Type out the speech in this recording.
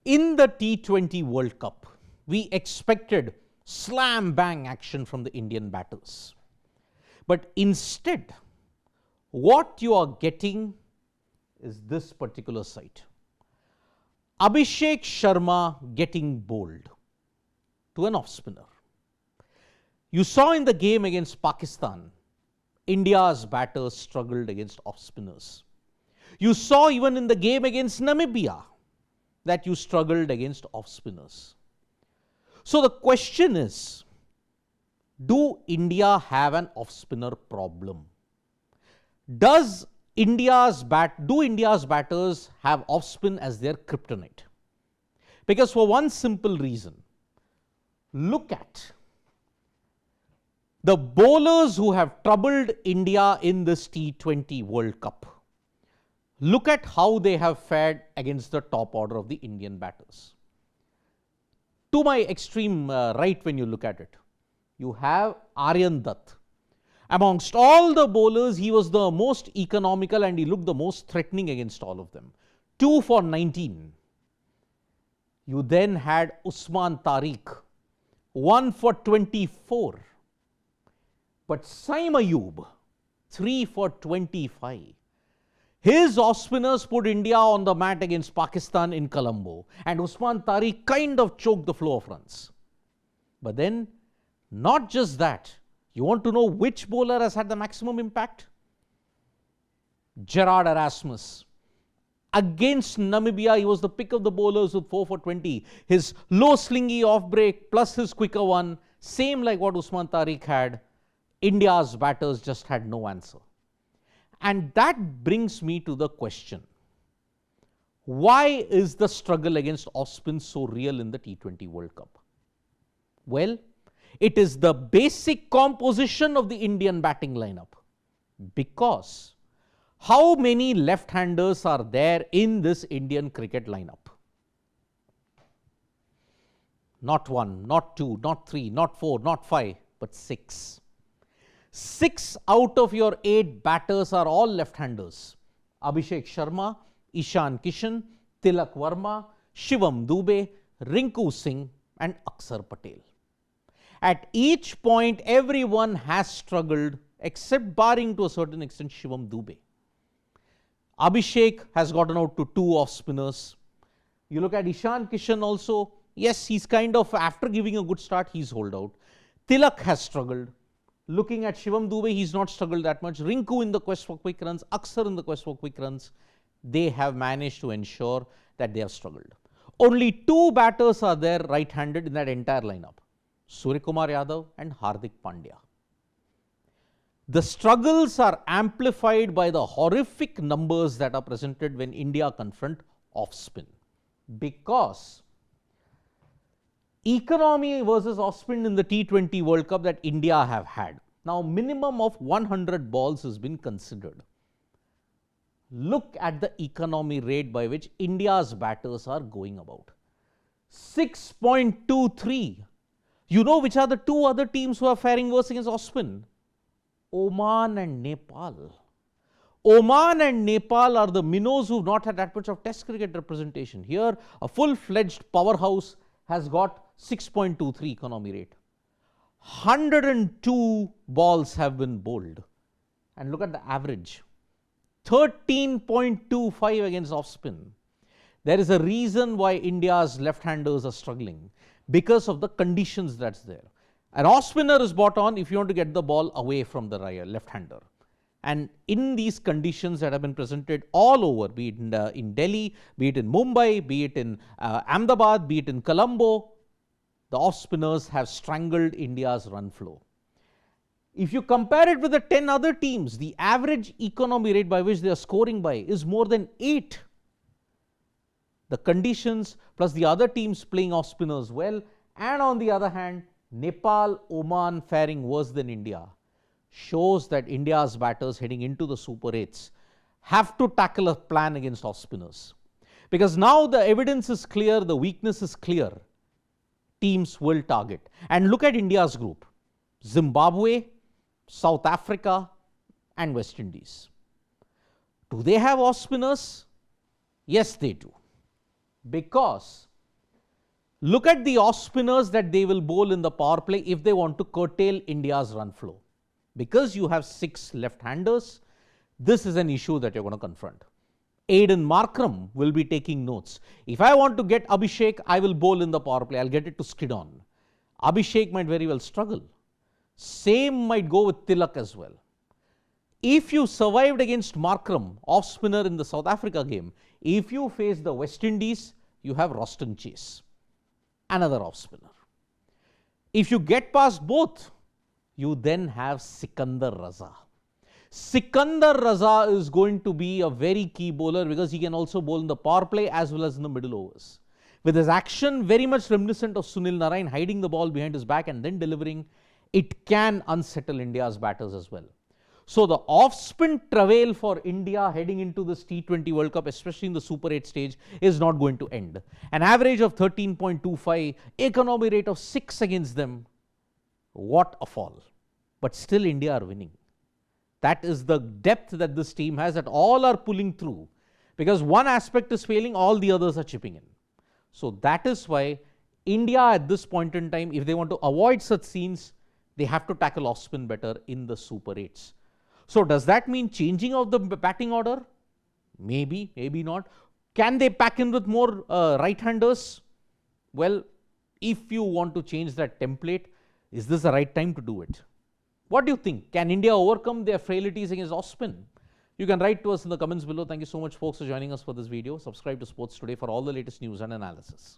In the T20 World Cup, we expected slam bang action from the Indian batters. But instead, what you are getting is this particular sight. Abhishek Sharma getting bowled to an off spinner. You saw in the game against Pakistan, India's batters struggled against off spinners. You saw even in the game against Namibia that you struggled against off spinners. So the question is, do India have an off spinner problem? Do India's batters have off spin as their kryptonite? Because for one simple reason, look at the bowlers who have troubled India in this T20 World Cup. Look at how they have fared against the top order of the Indian batters. To my extreme right, when you look at it, you have Aryan Dutt. Amongst all the bowlers, he was the most economical and he looked the most threatening against all of them. 2 for 19. You then had Usman Tariq, 1 for 24. But Saim Ayub, 3 for 25. His off spinners put India on the mat against Pakistan in Colombo, and Usman Tariq kind of choked the flow of runs. But then, not just that, you want to know which bowler has had the maximum impact? Gerard Erasmus. Against Namibia, he was the pick of the bowlers with 4 for 20. His low slingy off break plus his quicker one, same like what Usman Tariq had, India's batters just had no answer. And that brings me to the question, why is the struggle against off spin so real in the T20 World Cup? Well, it is the basic composition of the Indian batting lineup. Because how many left-handers are there in this Indian cricket lineup? Not 1, not 2, not 3, not 4, not 5, but 6. 6 out of your 8 batters are all left-handers. Abhishek Sharma, Ishan Kishan, Tilak Verma, Shivam Dube, Rinku Singh and Akshar Patel. At each point, everyone has struggled except barring to a certain extent Shivam Dube. Abhishek has gotten out to 2 off spinners. You look at Ishan Kishan also, yes, he's kind of, after giving a good start, he's holed out. Tilak has struggled. Looking at Shivam Dube, he's not struggled that much. Rinku in the quest for quick runs, Akshar in the quest for quick runs, they have managed to ensure that they have struggled. Only 2 batters are there right-handed in that entire lineup, Suryakumar Yadav and Hardik Pandya. The struggles are amplified by the horrific numbers that are presented when India confront off-spin. Because economy versus off-spin in the T20 World Cup that India have had. Now, minimum of 100 balls has been considered. Look at the economy rate by which India's batters are going about. 6.23. You know which are the 2 other teams who are faring worse against off-spin? Oman and Nepal. Oman and Nepal are the minnows who have not had that much of test cricket representation. Here, a full-fledged powerhouse has got 6.23 economy rate. 102 balls have been bowled. And look at the average. 13.25 against off-spin. There is a reason why India's left-handers are struggling. Because of the conditions that's there. An off-spinner is brought on if you want to get the ball away from the left-hander. And in these conditions that have been presented all over, be it in Delhi, be it in Mumbai, be it in Ahmedabad, be it in Colombo, the off-spinners have strangled India's run flow. If you compare it with the 10 other teams, the average economy rate by which they are scoring by is more than 8. The conditions plus the other teams playing off-spinners well, and on the other hand, Nepal, Oman faring worse than India, shows that India's batters heading into the Super 8s have to tackle a plan against off-spinners. Because now the evidence is clear, the weakness is clear. Teams will target. And look at India's group. Zimbabwe, South Africa and West Indies. Do they have off-spinners? Yes, they do. Because look at the off spinners that they will bowl in the power play if they want to curtail India's run flow. Because you have 6 left-handers, this is an issue that you're going to confront. Aiden Markram will be taking notes. If I want to get Abhishek, I will bowl in the power play. I'll get it to skid on. Abhishek might very well struggle. Same might go with Tilak as well. If you survived against Markram, off spinner in the South Africa game, if you face the West Indies, you have Roston Chase, another off spinner. If you get past both, you then have Sikandar Raza. Sikandar Raza is going to be a very key bowler because he can also bowl in the power play as well as in the middle overs. With his action very much reminiscent of Sunil Narine, hiding the ball behind his back and then delivering, it can unsettle India's batters as well. So the off-spin travail for India heading into this T20 World Cup, especially in the Super 8 stage, is not going to end. An average of 13.25, economy rate of 6 against them. What a fall. But still India are winning. That is the depth that this team has, that all are pulling through. Because one aspect is failing, all the others are chipping in. So that is why India at this point in time, if they want to avoid such scenes, they have to tackle off-spin better in the Super 8s. So does that mean changing of the batting order? Maybe, maybe not. Can they pack in with more right-handers? Well, if you want to change that template, is this the right time to do it? What do you think? Can India overcome their frailties against off-spin? You can write to us in the comments below. Thank you so much, folks, for joining us for this video. Subscribe to Sports Today for all the latest news and analysis.